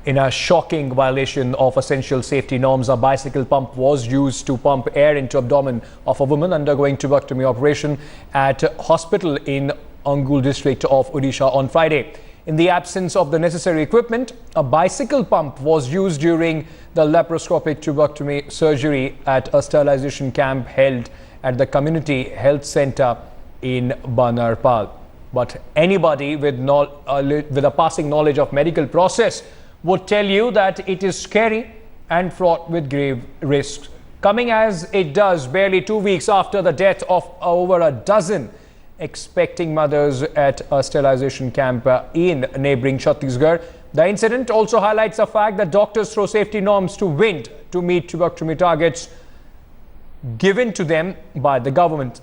In a shocking violation of essential safety norms, a bicycle pump was used to pump air into abdomen of a woman undergoing tuberculosis operation at hospital in Angul district of Odisha on Friday. In the absence of the necessary equipment, a bicycle pump was used during the laparoscopic tuberculotomy surgery at a sterilization camp held at the community health center in Banarpal. But anybody with a passing knowledge of medical process would tell you that it is scary and fraught with grave risks. Coming as it does barely 2 weeks after the death of over a dozen expecting mothers at a sterilization camp in neighboring Chhattisgarh. The incident also highlights the fact that doctors throw safety norms to wind to meet tuberculosis targets given to them by the government.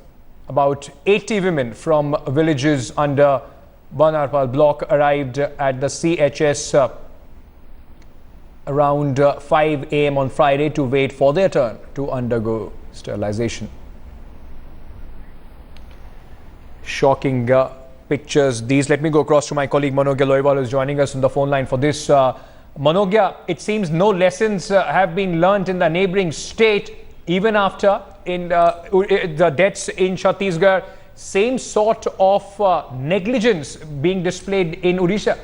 About 80 women from villages under Banarpal block arrived at the CHS around 5 a.m. on Friday to wait for their turn to undergo sterilization. Shocking pictures these. Let me go across to my colleague Manogya Loiwal, who is joining us on the phone line for this. Manogya, it seems no lessons have been learnt in the neighbouring state even after the deaths in Chhattisgarh. Same sort of negligence being displayed in Odisha.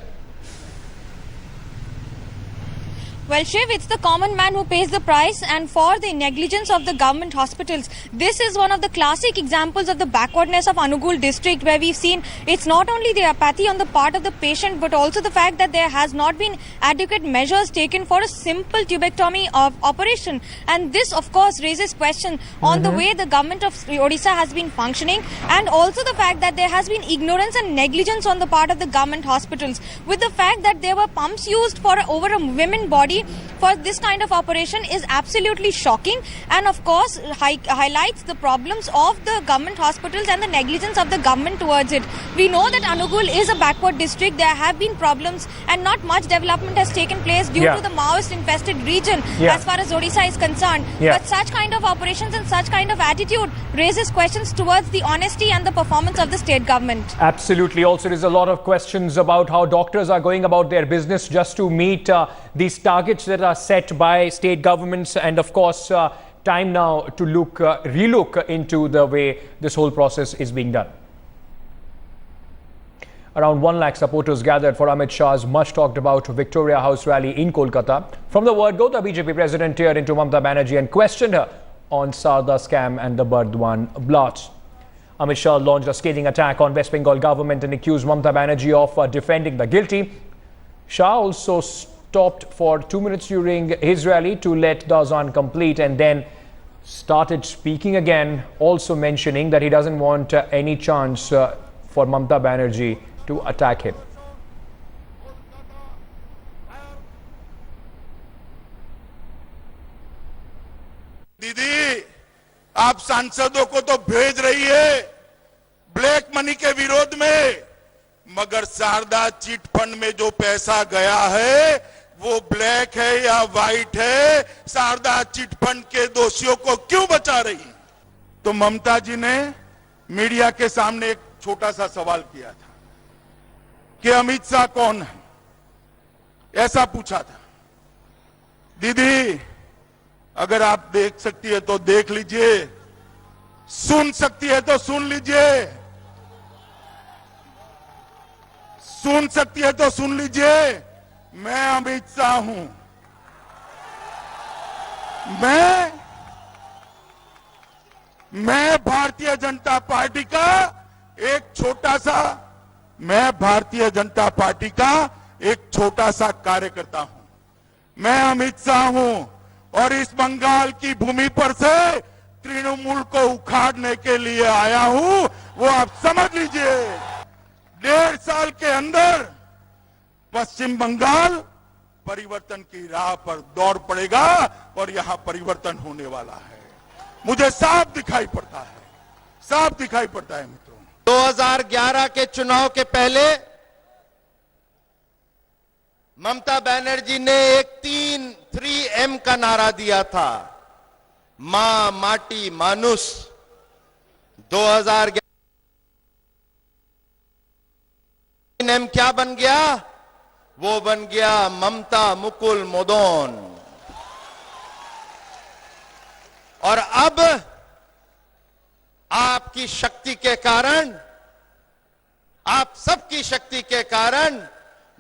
Well, Shiv, it's the common man who pays the price, and for the negligence of the government hospitals. This is one of the classic examples of the backwardness of Angul district, where we've seen it's not only the apathy on the part of the patient, but also the fact that there has not been adequate measures taken for a simple tubectomy of operation. And this, of course, raises question on the way the government of Odisha has been functioning, and also the fact that there has been ignorance and negligence on the part of the government hospitals, with the fact that there were pumps used for over a women body for this kind of operation is absolutely shocking, and of course highlights the problems of the government hospitals and the negligence of the government towards it. We know that Angul is a backward district. There have been problems and not much development has taken place due to the Maoist infested region as far as Odisha is concerned. But such kind of operations and such kind of attitude raises questions towards the honesty and the performance of the state government. Absolutely. Also, there is a lot of questions about how doctors are going about their business just to meet these targets that are set by state governments, and of course time now to relook into the way this whole process is being done. Around 1 lakh supporters gathered for Amit Shah's much talked about Victoria House rally in Kolkata. From the word go, the BJP president teared into Mamata Banerjee and questioned her on Sarda scam and the Burdwan blast. Amit Shah launched a scathing attack on West Bengal government and accused Mamata Banerjee of defending the guilty. Shah also stopped for 2 minutes during his rally to let the azan complete and then started speaking again, also mentioning that he doesn't want any chance for Mamata Banerjee to attack him. दीदी, आप सांसदों को तो भेज रही है black money के विरोध में, मगर शारदा चिट फंड में जो पैसा गया है वो ब्लैक है या व्हाइट है? शारदा चिट फंड के दोषियों को क्यों बचा रही? तो ममता जी ने मीडिया के सामने एक छोटा सा सवाल किया था कि अमित शाह कौन है, ऐसा पूछा था। दीदी, अगर आप देख सकती है तो देख लीजिए, सुन सकती है तो सुन लीजिए, सुन सकती है तो सुन लीजिए। मैं अमित शाह हूं, मैं भारतीय जनता पार्टी का एक छोटा सा कार्यकर्ता हूं। मैं अमित शाह हूं और इस बंगाल की भूमि पर से तृणमूल को उखाड़ने के लिए आया हूं, वो आप समझ लीजिए। 1.5 साल के अंदर पश्चिम बंगाल परिवर्तन की राह पर दौड़ पड़ेगा और यहां परिवर्तन होने वाला है। मुझे साफ दिखाई पड़ता है मित्रों। 2011 के चुनाव के पहले ममता बनर्जी ने एक 3M का नारा दिया था, मां, माटी, मानुष। 2011 3M क्या बन गया? वो बन गया ममता मुकुल मदन। और अब आपकी शक्ति के कारण, आप सबकी शक्ति के कारण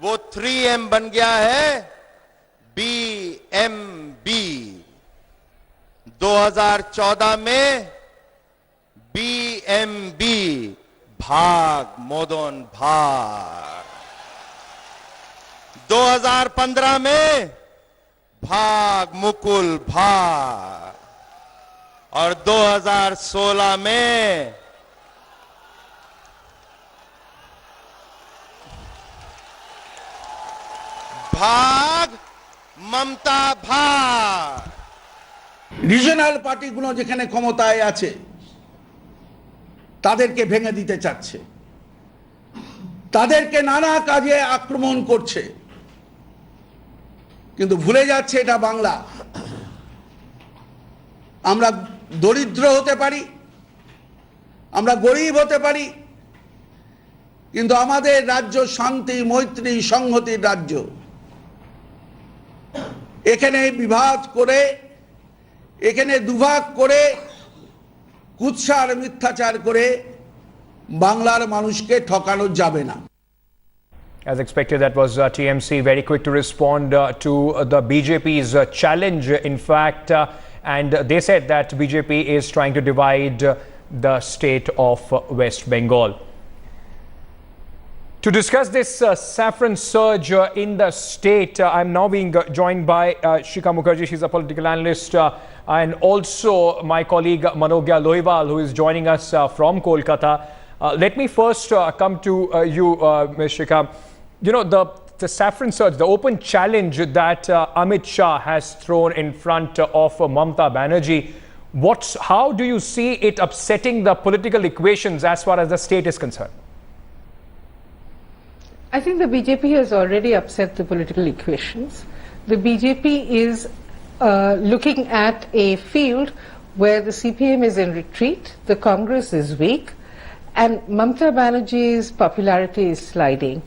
वो 3M बन गया है BMB। 2014 में BMB, भाग मदन भाग। 2015 में भाग मुकुल भाग। और 2016 में ভাগ মমতা ভাগ। রিজিওনাল পার্টিগুলো যেখানে ক্ষমতায় আছে তাদেরকে ভেঙে দিতে চাচ্ছে, তাদেরকে নানা কাজে আক্রমণ করছে, কিন্তু ভুলে যাচ্ছে এটা বাংলা। আমরা দরিদ্র হতে পারি, আমরা গরিব হতে পারি, কিন্তু আমাদের রাজ্য শান্তি মৈত্রী সংহতির রাজ্য। এখানে বিভাদ করে, এখানে দুভাগ করে, কুৎসার মিথ্যাচার করে বাংলার মানুষকে ঠকানো যাবে না। As expected, that was TMC very quick to respond to the BJP's challenge, in fact, and they said that BJP is trying to divide the state of West Bengal. To discuss this saffron surge in the state, I'm now being joined by Shikha Mukherjee. She's a political analyst, and also my colleague Manogya Lohewal, who is joining us from Kolkata. Let me first come to you, Ms. Shikha. You know, the saffron surge, the open challenge that Amit Shah has thrown in front of Mamata Banerjee, how do you see it upsetting the political equations as far as the state is concerned? I think the BJP has already upset the political equations. The BJP is looking at a field where the CPM is in retreat, the Congress is weak, and Mamata Banerjee's popularity is sliding.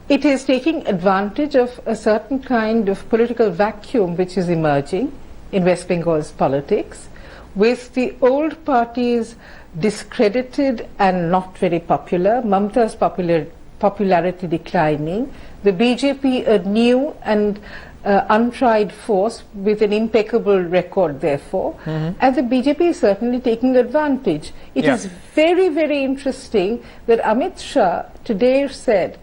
It is taking advantage of a certain kind of political vacuum which is emerging in West Bengal's politics, with the old parties discredited and not very popular, Mamata's popularity declining, the BJP a new and untried force with an impeccable record therefore, and the BJP is certainly taking advantage. It is very, very interesting that Amit Shah today said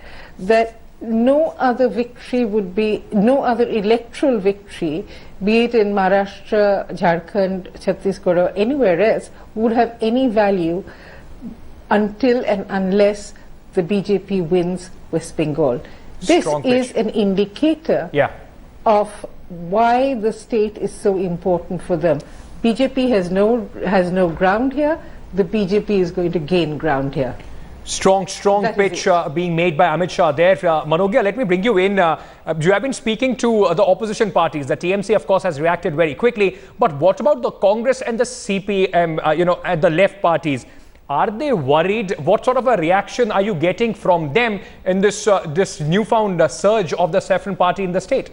that no other victory would be, no other electoral victory, be it in Maharashtra, Jharkhand, Chhattisgarh or anywhere else, would have any value until and unless the BJP wins West Bengal. This is an indicator of why the state is so important for them. BJP has no ground here. The BJP is going to gain ground here. Strong pitch being made by Amit Shah there. Manogya, let me bring you in. You have been speaking to the opposition parties. The TMC, of course, has reacted very quickly. But what about the Congress and the CPM, and the left parties? Are they worried? What sort of a reaction are you getting from them in this newfound surge of the saffron party in the state?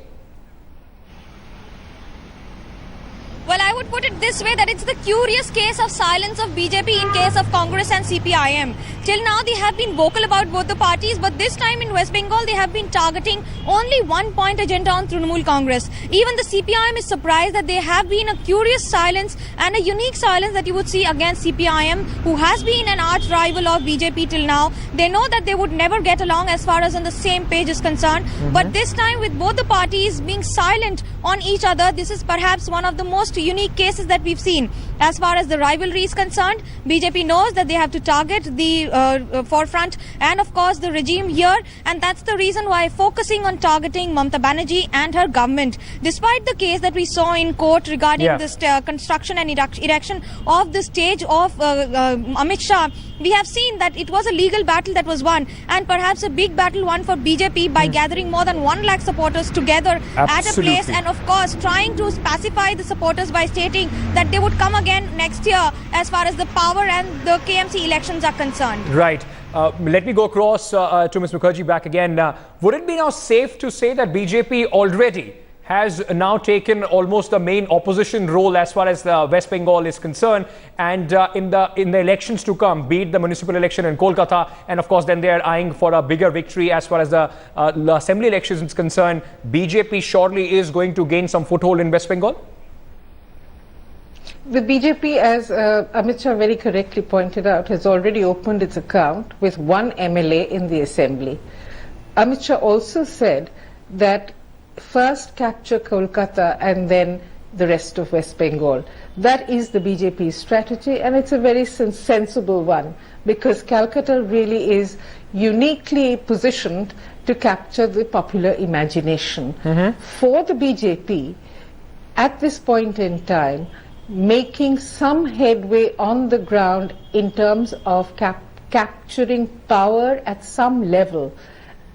Well, I would put it this way, that it's the curious case of silence of BJP in case of Congress and CPIM. Till now, they have been vocal about both the parties, but this time in West Bengal, they have been targeting only one-point agenda on Trinamool Congress. Even the CPIM is surprised that there have been a curious silence and a unique silence that you would see against CPIM, who has been an arch rival of BJP till now. They know that they would never get along as far as on the same page is concerned. But this time, with both the parties being silent on each other, this is perhaps one of the most unique cases that we've seen. As far as the rivalry is concerned, BJP knows that they have to target the forefront and of course the regime here, and that's the reason why focusing on targeting Mamata Banerjee and her government. Despite the case that we saw in court regarding this construction and erection of the stage of Amit Shah we have seen that it was a legal battle that was won, and perhaps a big battle won for BJP by gathering more than 1 lakh supporters together at a place, and of course trying to pacify the supporters by stating that they would come again next year as far as the power and the KMC elections are concerned. Right. Let me go across to Ms. Mukherjee back again. Would it be now safe to say that BJP already has now taken almost the main opposition role as far as West Bengal is concerned, and in the elections to come, be it the municipal election in Kolkata, and of course then they are eyeing for a bigger victory as far as the assembly elections is concerned, BJP surely is going to gain some foothold in West Bengal? The BJP, as Amit Shah very correctly pointed out, has already opened its account with 1 MLA in the assembly. Amit Shah also said that first capture Kolkata and then the rest of West Bengal. That is the BJP's strategy, and it's a very sensible one, because Calcutta really is uniquely positioned to capture the popular imagination. For the BJP, at this point in time, making some headway on the ground in terms of capturing power at some level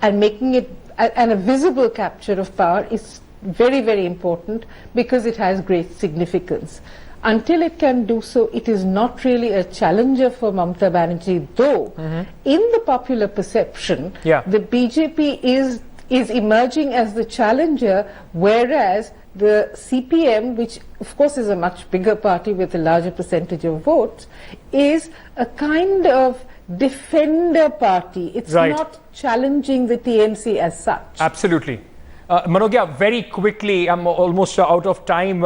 and making it and a visible capture of power is very, very important, because it has great significance. Until it can do so, it is not really a challenger for Mamata Banerjee, though in the popular perception, the BJP is emerging as the challenger, whereas the CPM, which of course is a much bigger party with a larger percentage of votes, is a kind of defender party. It's not challenging the TMC as such. Absolutely. Manogya, very quickly, I'm almost out of time.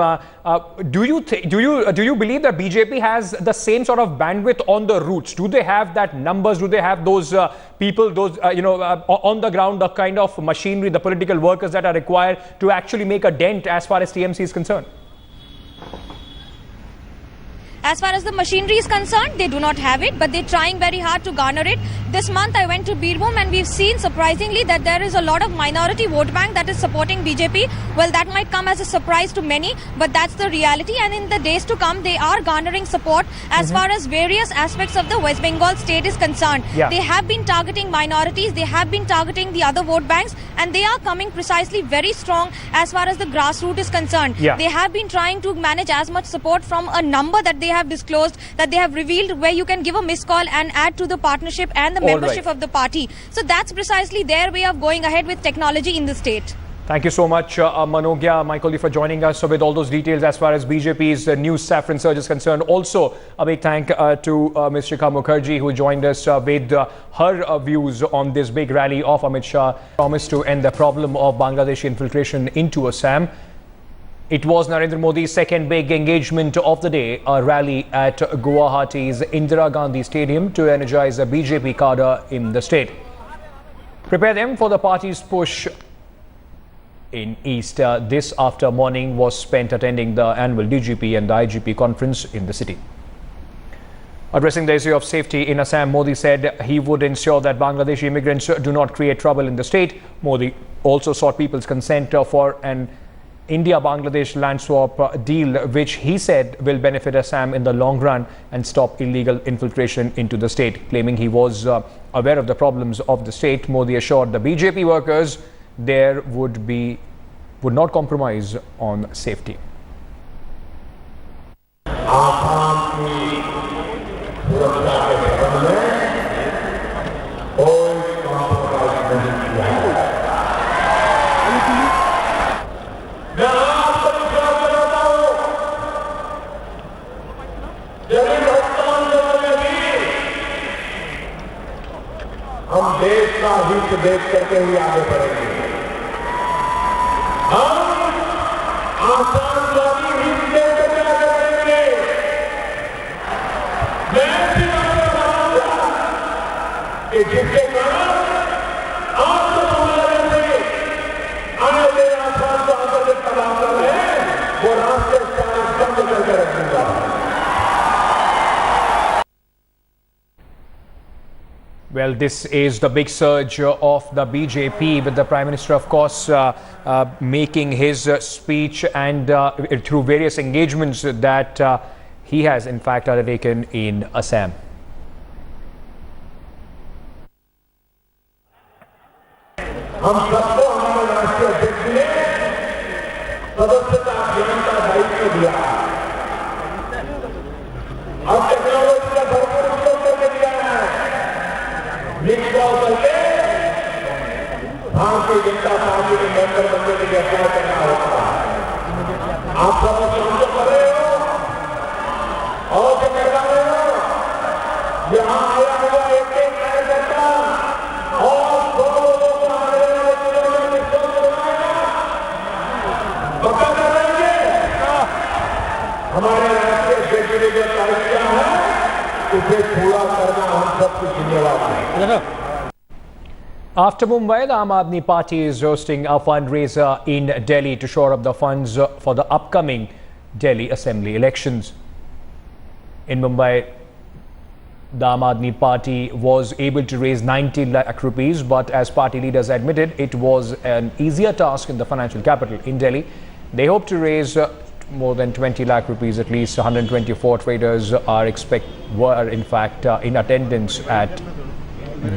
Do you believe that BJP has the same sort of bandwidth on the roots? Do they have that numbers? Do they have those people, those on the ground, the kind of machinery, the political workers that are required to actually make a dent as far as TMC is concerned? As far as the machinery is concerned, they do not have it, but they're trying very hard to garner it. This month I went to Birbhum and we've seen surprisingly that there is a lot of minority vote bank that is supporting BJP. Well, that might come as a surprise to many, but that's the reality, and in the days to come they are garnering support as far as various aspects of the West Bengal state is concerned. They have been targeting minorities, they have been targeting the other vote banks, and they are coming precisely very strong as far as the grassroots is concerned. They have been trying to manage as much support from a number that they have disclosed, that they have revealed, where you can give a missed call and add to the partnership and the membership of the party. So that's precisely their way of going ahead with technology in the state. Thank you so much, Manogya, my colleague, for joining us with all those details as far as BJP's new saffron surge is concerned. Also, a big thank to Ms. Shikha Mukherjee, who joined us with her views on this big rally of Amit Shah, promised to end the problem of Bangladeshi infiltration into Assam. It was Narendra Modi's second big engagement of the day, a rally at Guwahati's Indira Gandhi Stadium to energize the BJP cadre in the state. Prepare them for the party's push in East. This after morning was spent attending the annual DGP and the IGP conference in the city. Addressing the issue of safety in Assam, Modi said he would ensure that Bangladeshi immigrants do not create trouble in the state. Modi also sought people's consent for an India-Bangladesh land swap deal, which he said will benefit Assam in the long run and stop illegal infiltration into the state. Claiming he was aware of the problems of the state, Modi assured the BJP workers there would not compromise on safety. हम देश का हित देख करके ही आगे बढ़ेंगे। हम आतंकवादी हित देख करके आगे बढ़ेंगे। मैं बताऊंगा कि जिसके कारण आपको हमारे से आने वाले आसान को आंदोलन का रास्ता है, वो रास्ते बंद करके रखूंगा। Well, this is the big surge of the BJP, with the Prime Minister, of course, making his speech and through various engagements that he has, in fact, undertaken in Assam. हम सबको हमारे राष्ट्रीय अध्यक्ष ने सदस्यता अभियान का दायित्व दिया। अब टेक्नोलॉजी का भरपूर उपयोग करके दिया है। मिस कॉल करके भारतीय जनता पार्टी के मेंबर बनने के लिए अप्लाई करना होता है। आप सब काम तो कर रहे हो और जो कर रहे हो, यहाँ आया हुआ एक कार्यकर्ता और 100 लोगों को आने वाले दिनों में निश्चित बनाएगा, पक्का कर रहेंगे। हमारे राष्ट्रीय अध्यक्ष ने जो तय किया है उसे पूरा करना हम सबकी जिम्मेवारी है। After Mumbai, the Aam Aadmi Party is hosting a fundraiser in Delhi to shore up the funds for the upcoming Delhi Assembly elections. In Mumbai, the Aam Aadmi Party was able to raise 90 lakh rupees, but as party leaders admitted, it was an easier task in the financial capital. In Delhi, they hope to raise more than 20 lakh rupees. At least 124 traders were in fact in attendance at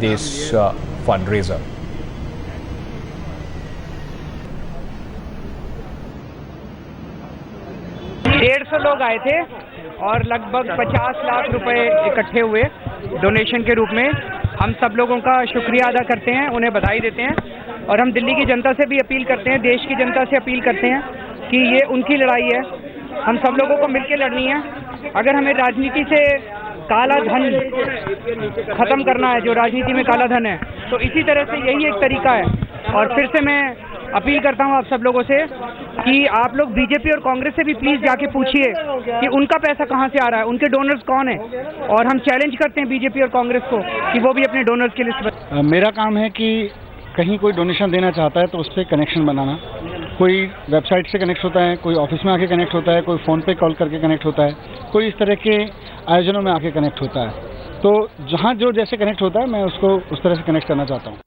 this fundraiser. सौ लोग आए थे और लगभग 50 लाख रुपए इकट्ठे हुए donation के रूप में। हम सब लोगों का शुक्रिया अदा करते हैं, उन्हें बधाई देते हैं और हम दिल्ली की जनता से भी अपील करते हैं, देश की जनता से अपील करते हैं कि ये उनकी लड़ाई है, हम सब लोगों को मिलकर लड़नी है। अगर हमें राजनीति से काला धन खत्म करना है, जो राजनीति में काला धन है, तो इसी तरह से यही एक तरीका है। और फिर से मैं अपील करता हूं आप सब लोगों से कि आप लोग बीजेपी और कांग्रेस से भी प्लीज जाके पूछिए कि उनका पैसा कहां से आ रहा है, उनके डोनर्स कौन है। और हम चैलेंज करते हैं बीजेपी और कांग्रेस को कि वो भी अपने डोनर्स की लिस्ट मेरा काम है कि कहीं कोई डोनेशन देना चाहता है तो उस पर कनेक्शन बनाना। कोई वेबसाइट से कनेक्ट होता है, कोई ऑफिस में आके कनेक्ट होता है, कोई फ़ोन पे कॉल करके कनेक्ट होता है, कोई इस तरह के आयोजनों में आके कनेक्ट होता है। तो जहाँ जो जैसे कनेक्ट होता है मैं उसको उस तरह से कनेक्ट करना चाहता हूँ।